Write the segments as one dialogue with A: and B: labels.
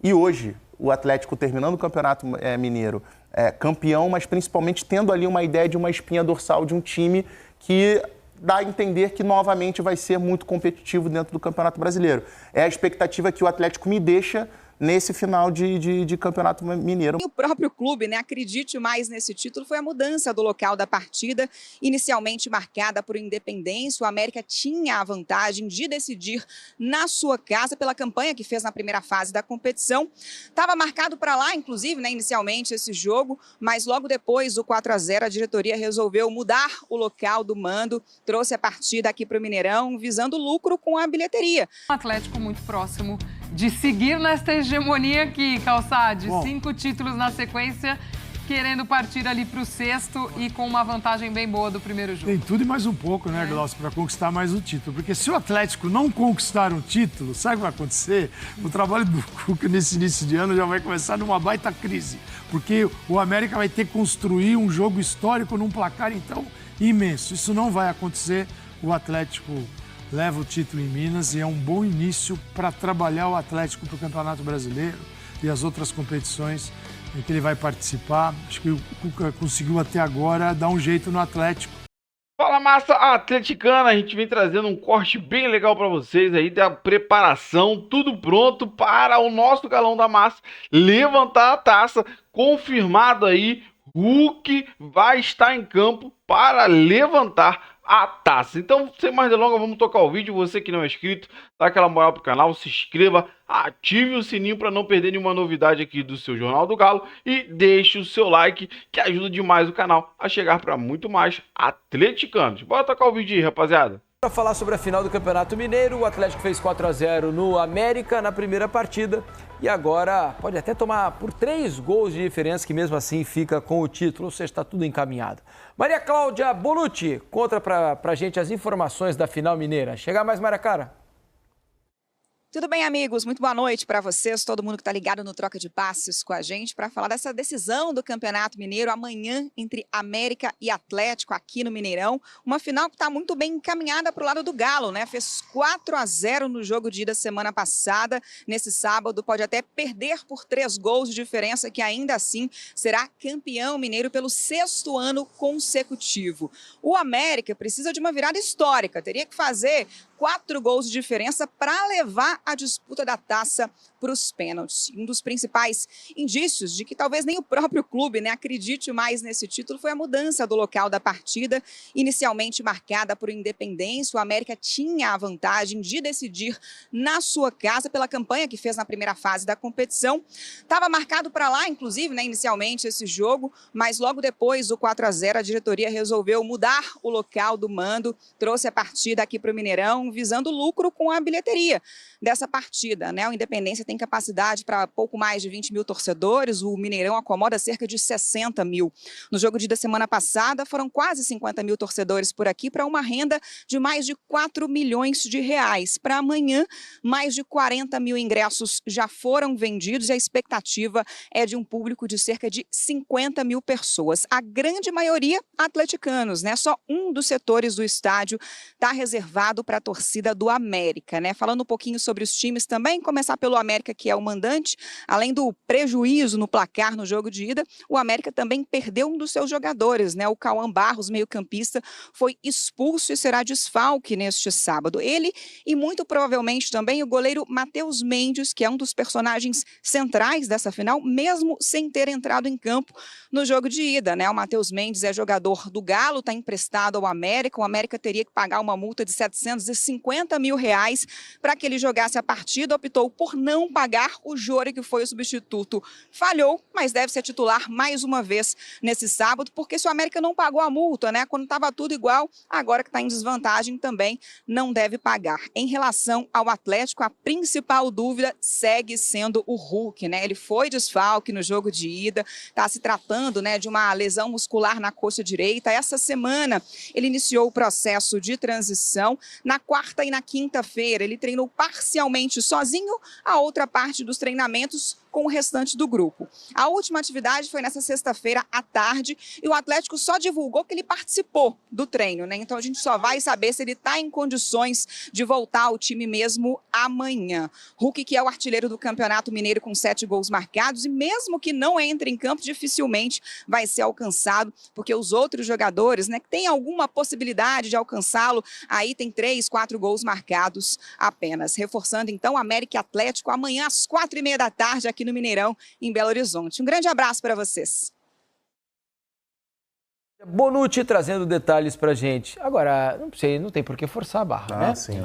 A: E hoje, o Atlético terminando o Campeonato Mineiro, campeão, mas principalmente tendo ali uma ideia de uma espinha dorsal de um time que dá a entender que novamente vai ser muito competitivo dentro do Campeonato Brasileiro. É a expectativa que o Atlético me deixa nesse final de Campeonato Mineiro.
B: O próprio clube, né, acredite mais nesse título, foi a mudança do local da partida, inicialmente marcada por Independência. O América tinha a vantagem de decidir na sua casa pela campanha que fez na primeira fase da competição. Estava marcado para lá, inclusive, né, inicialmente esse jogo, mas logo depois do 4-0 a diretoria resolveu mudar o local do mando, trouxe a partida aqui para o Mineirão, visando lucro com a bilheteria.
C: O Atlético muito próximo de seguir nesta hegemonia aqui, Calçade. 5 títulos na sequência, querendo partir ali para o 6º e com uma vantagem bem boa do primeiro jogo.
D: Tem tudo e mais um pouco, né, Glaucio, para conquistar mais o título. Porque se o Atlético não conquistar um título, sabe o que vai acontecer? O trabalho do Cuca nesse início de ano já vai começar numa baita crise. Porque o América vai ter que construir um jogo histórico num placar, então, imenso. Isso não vai acontecer. O Atlético leva o título em Minas e é um bom início para trabalhar o Atlético para o Campeonato Brasileiro e as outras competições em que ele vai participar. Acho que o Cuca conseguiu até agora dar um jeito no Atlético.
E: Fala, massa atleticana, a gente vem trazendo um corte bem legal para vocês aí da preparação, tudo pronto para o nosso Galão da Massa levantar a taça, confirmado aí, Hulk vai estar em campo para levantar a taça. Então, sem mais delongas, vamos tocar o vídeo. Você que não é inscrito, dá aquela moral pro canal, se inscreva, ative o sininho para não perder nenhuma novidade aqui do seu Jornal do Galo e deixe o seu like, que ajuda demais o canal a chegar para muito mais atleticanos. Bora tocar o vídeo aí, rapaziada.
F: Para falar sobre a final do Campeonato Mineiro, o Atlético fez 4-0 no América na primeira partida e agora pode até tomar por 3 gols de diferença, que mesmo assim fica com o título, ou seja, está tudo encaminhado. Maria Cláudia Bonucci, conta pra gente as informações da final mineira. Chega mais, Maria Clara.
B: Tudo bem, amigos? Muito boa noite para vocês, todo mundo que está ligado no Troca de Passes com a gente, para falar dessa decisão do Campeonato Mineiro amanhã entre América e Atlético aqui no Mineirão. Uma final que está muito bem encaminhada para o lado do Galo, né? Fez 4-0 no jogo de ida semana passada. Nesse sábado pode até perder por 3 gols de diferença, que ainda assim será campeão mineiro pelo 6º ano consecutivo. O América precisa de uma virada histórica, teria que fazer 4 gols de diferença para levar a disputa da taça para os pênaltis. Um dos principais indícios de que talvez nem o próprio clube, né, acredite mais nesse título foi a mudança do local da partida, inicialmente marcada por Independência. O América tinha a vantagem de decidir na sua casa pela campanha que fez na primeira fase da competição. Estava marcado para lá, inclusive, né, inicialmente esse jogo, mas logo depois do 4-0 a diretoria resolveu mudar o local do mando, trouxe a partida aqui para o Mineirão, visando lucro com a bilheteria dessa partida, né? O Independência tem capacidade para pouco mais de 20 mil torcedores, o Mineirão acomoda cerca de 60 mil. No jogo de da semana passada foram quase 50 mil torcedores por aqui para uma renda de mais de 4 milhões de reais. Para amanhã, mais de 40 mil ingressos já foram vendidos e a expectativa é de um público de cerca de 50 mil pessoas. A grande maioria atleticanos, né? Só um dos setores do estádio está reservado para a torcida do América, né? Falando um pouquinho sobre os times também, começar pelo América, que é o mandante. Além do prejuízo no placar no jogo de ida, o América também perdeu um dos seus jogadores, né? O Cauã Barros, meio-campista, foi expulso e será desfalque neste sábado. Ele e muito provavelmente também o goleiro Matheus Mendes, que é um dos personagens centrais dessa final, mesmo sem ter entrado em campo no jogo de ida, né? O Matheus Mendes é jogador do Galo, está emprestado ao América. O América teria que pagar uma multa de 750 mil reais para que ele jogasse a partida, optou por não pagar. O Jori, que foi o substituto, falhou, mas deve ser titular mais uma vez nesse sábado, porque se o América não pagou a multa, né, quando estava tudo igual, agora que está em desvantagem também não deve pagar. Em relação ao Atlético, a principal dúvida segue sendo o Hulk, né? Ele foi desfalque no jogo de ida, está se tratando, né, de uma lesão muscular na coxa direita. Essa semana ele iniciou o processo de transição. Na quarta e na quinta-feira ele treinou parcialmente sozinho, a outra outra parte dos treinamentos com o restante do grupo. A última atividade foi nessa sexta-feira à tarde e o Atlético só divulgou que ele participou do treino, né? Então a gente só vai saber se ele está em condições de voltar ao time mesmo amanhã. Hulk, que é o artilheiro do Campeonato Mineiro com 7 gols marcados, e mesmo que não entre em campo, dificilmente vai ser alcançado, porque os outros jogadores, né, que tem alguma possibilidade de alcançá-lo, aí tem 3, 4 gols marcados apenas. Reforçando então, América e Atlético amanhã às 4h30 da tarde aqui no Mineirão, em Belo Horizonte. Um grande abraço para vocês.
F: Bonucci trazendo detalhes pra gente. Agora, não sei, não tem por que forçar a barra, né?
A: Sim.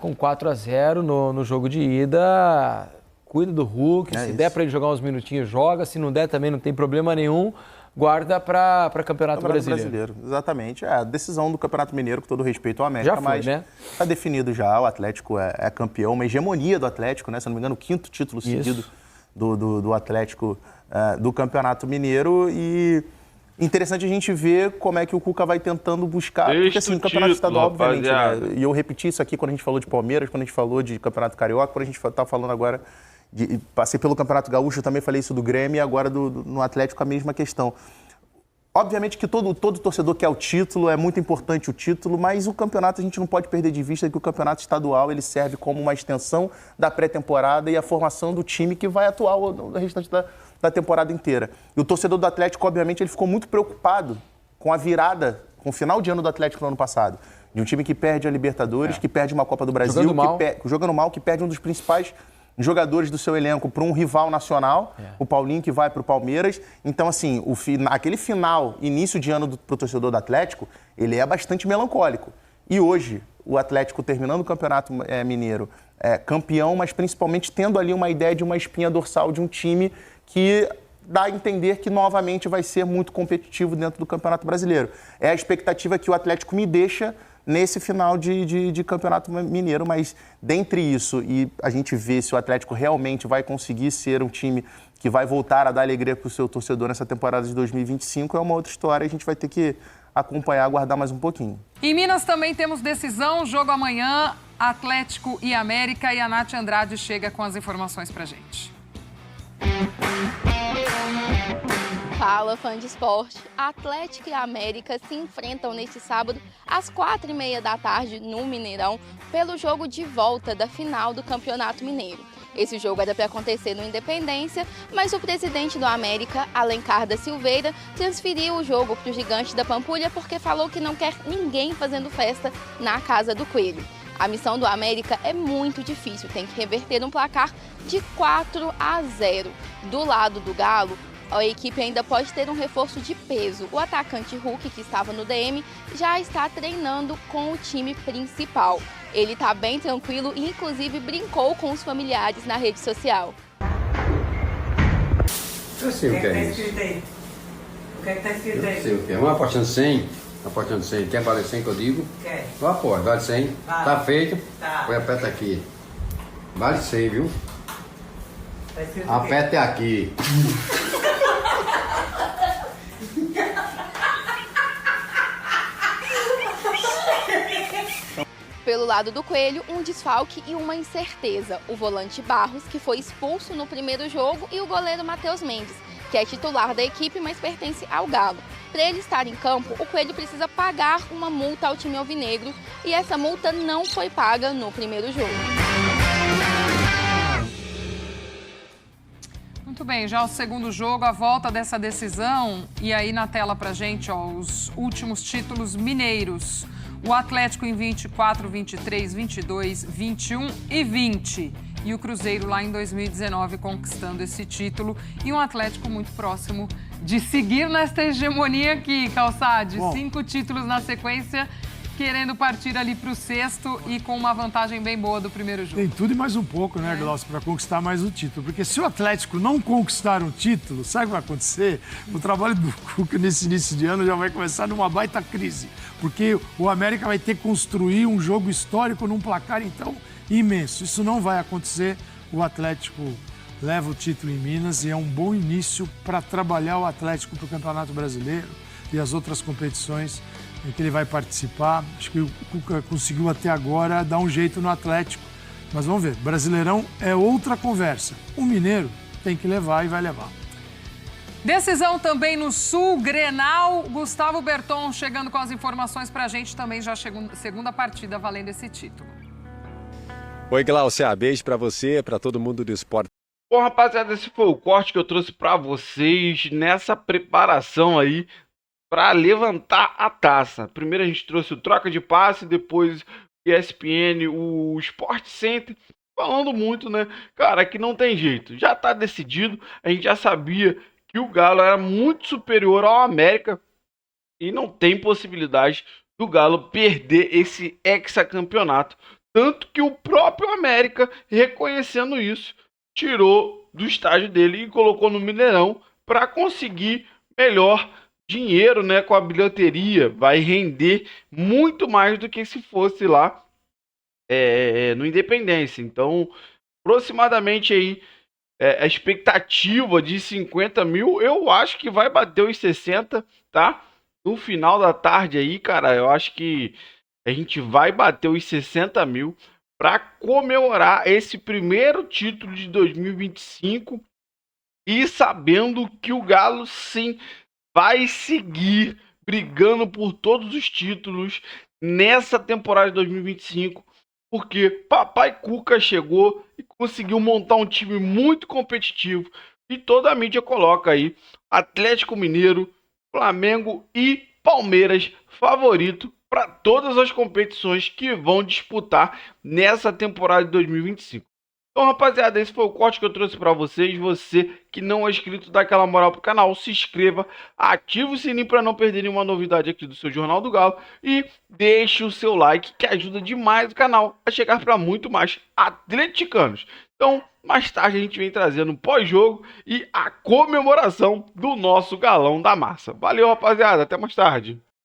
F: Com 4-0 no jogo de ida, cuida do Hulk, se der pra ele jogar uns minutinhos, joga, se não der também não tem problema nenhum, guarda pra Campeonato Brasileiro.
A: Exatamente, a decisão do Campeonato Mineiro, com todo respeito ao América,
F: já foi,
A: mas
F: né?
A: Tá definido já, o Atlético é campeão, uma hegemonia do Atlético, né? Se não me engano, o 5º título seguido do Atlético do Campeonato Mineiro. E interessante a gente ver como é que o Cuca vai tentando buscar, porque assim, o Campeonato Estadual, obviamente, né? E eu repeti isso aqui quando a gente falou de Palmeiras, quando a gente falou de Campeonato Carioca, quando a gente tá falando agora, passei pelo Campeonato Gaúcho, eu também falei isso do Grêmio, e agora no Atlético a mesma questão. Obviamente que todo torcedor quer o título, é muito importante o título, mas o campeonato a gente não pode perder de vista que o campeonato estadual ele serve como uma extensão da pré-temporada e a formação do time que vai atuar o restante da temporada inteira. E o torcedor do Atlético, obviamente, ele ficou muito preocupado com a virada, com o final de ano do Atlético no ano passado. De um time que perde a Libertadores, que perde uma Copa do Brasil, jogando mal, que perde um dos principais jogadores do seu elenco para um rival nacional, o Paulinho, que vai para o Palmeiras. Então, assim, aquele final, início de ano para o torcedor do Atlético, ele é bastante melancólico. E hoje, o Atlético terminando o Campeonato Mineiro, campeão, mas principalmente tendo ali uma ideia de uma espinha dorsal de um time que dá a entender que novamente vai ser muito competitivo dentro do Campeonato Brasileiro. É a expectativa que o Atlético me deixa nesse final de Campeonato Mineiro, mas dentre isso e a gente vê se o Atlético realmente vai conseguir ser um time que vai voltar a dar alegria para o seu torcedor nessa temporada de 2025, é uma outra história, a gente vai ter que acompanhar, aguardar mais um pouquinho.
C: Em Minas também temos decisão, jogo amanhã, Atlético e América, e a Nath Andrade chega com as informações pra gente.
G: Fala, fã de esporte. Atlético e América se enfrentam neste sábado às 4h30 da tarde no Mineirão pelo jogo de volta da final do Campeonato Mineiro. Esse jogo era para acontecer no Independência, mas o presidente do América, Alencar da Silveira, transferiu o jogo para o Gigante da Pampulha porque falou que não quer ninguém fazendo festa na Casa do Coelho. A missão do América é muito difícil, tem que reverter um placar de 4-0. Do lado do Galo, a equipe ainda pode ter um reforço de peso. O atacante Hulk, que estava no DM, já está treinando com o time principal. Ele está bem tranquilo e inclusive brincou com os familiares na rede social.
H: Eu sei o que é isso.
I: O que é que está escrito aí?
H: Eu sei o que é. Uma apostando 100. Apostando 100. Quer valer 100 que eu digo?
I: Quer.
H: Eu aposto. Vale 100.
I: Vale.
H: Tá feito?
I: Tá.
H: Põe aperta aqui. Vale 100, viu?
I: Tá escrito
H: Aperta aqui.
G: Pelo lado do Coelho, um desfalque e uma incerteza. O volante Barros, que foi expulso no primeiro jogo, e o goleiro Matheus Mendes, que é titular da equipe, mas pertence ao Galo. Para ele estar em campo, o Coelho precisa pagar uma multa ao time alvinegro, e essa multa não foi paga no primeiro jogo.
C: Muito bem, já o segundo jogo, a volta dessa decisão, e aí na tela pra gente, ó, os últimos títulos mineiros. O Atlético em 24, 23, 22, 21 e 20. E o Cruzeiro lá em 2019 conquistando esse título. E um Atlético muito próximo de seguir nesta hegemonia aqui, Calçade. 5 títulos na sequência, querendo partir ali para o sexto e com uma vantagem bem boa do primeiro jogo.
D: Tem tudo e mais um pouco, né, Glaucio, para conquistar mais o título. Porque se o Atlético não conquistar um título, sabe o que vai acontecer? O trabalho do Cuca nesse início de ano já vai começar numa baita crise. Porque o América vai ter que construir um jogo histórico num placar, então, imenso. Isso não vai acontecer. O Atlético leva o título em Minas e é um bom início para trabalhar o Atlético para o Campeonato Brasileiro e as outras competições em que ele vai participar. Acho que o Cuca conseguiu até agora dar um jeito no Atlético Mas vamos ver, Brasileirão é outra conversa. O Mineiro tem que levar e vai levar.
C: Decisão também no Sul, Grenal. Gustavo Berton chegando com as informações pra gente, também já chegou segunda partida valendo esse título.
J: Oi, Glaucia, beijo pra você, pra todo mundo do esporte.
E: Bom, rapaziada, esse foi o corte que eu trouxe pra vocês nessa preparação aí para levantar a taça. Primeiro a gente trouxe o troca de passe, depois o ESPN, o Sport Center, falando muito, né? Cara, que não tem jeito. Já tá decidido, a gente já sabia que o Galo era muito superior ao América e não tem possibilidade do Galo perder esse hexacampeonato. Tanto que o próprio América, reconhecendo isso, tirou do estádio dele e colocou no Mineirão para conseguir melhor dinheiro, né, com a bilheteria. Vai render muito mais do que se fosse lá no Independência. Então, aproximadamente aí a expectativa de 50 mil, eu acho que vai bater os 60, tá? No final da tarde aí, cara, eu acho que a gente vai bater os 60 mil para comemorar esse primeiro título de 2025 e sabendo que o Galo, sim, vai seguir brigando por todos os títulos nessa temporada de 2025, porque Papai Cuca chegou e conseguiu montar um time muito competitivo e toda a mídia coloca aí Atlético Mineiro, Flamengo e Palmeiras favorito para todas as competições que vão disputar nessa temporada de 2025. Então, rapaziada, esse foi o corte que eu trouxe para vocês. Você que não é inscrito, dá aquela moral pro canal, se inscreva, ative o sininho para não perder nenhuma novidade aqui do seu Jornal do Galo e deixe o seu like, que ajuda demais o canal a chegar para muito mais atleticanos. Então, mais tarde a gente vem trazendo o pós-jogo e a comemoração do nosso Galão da Massa. Valeu, rapaziada, até mais tarde.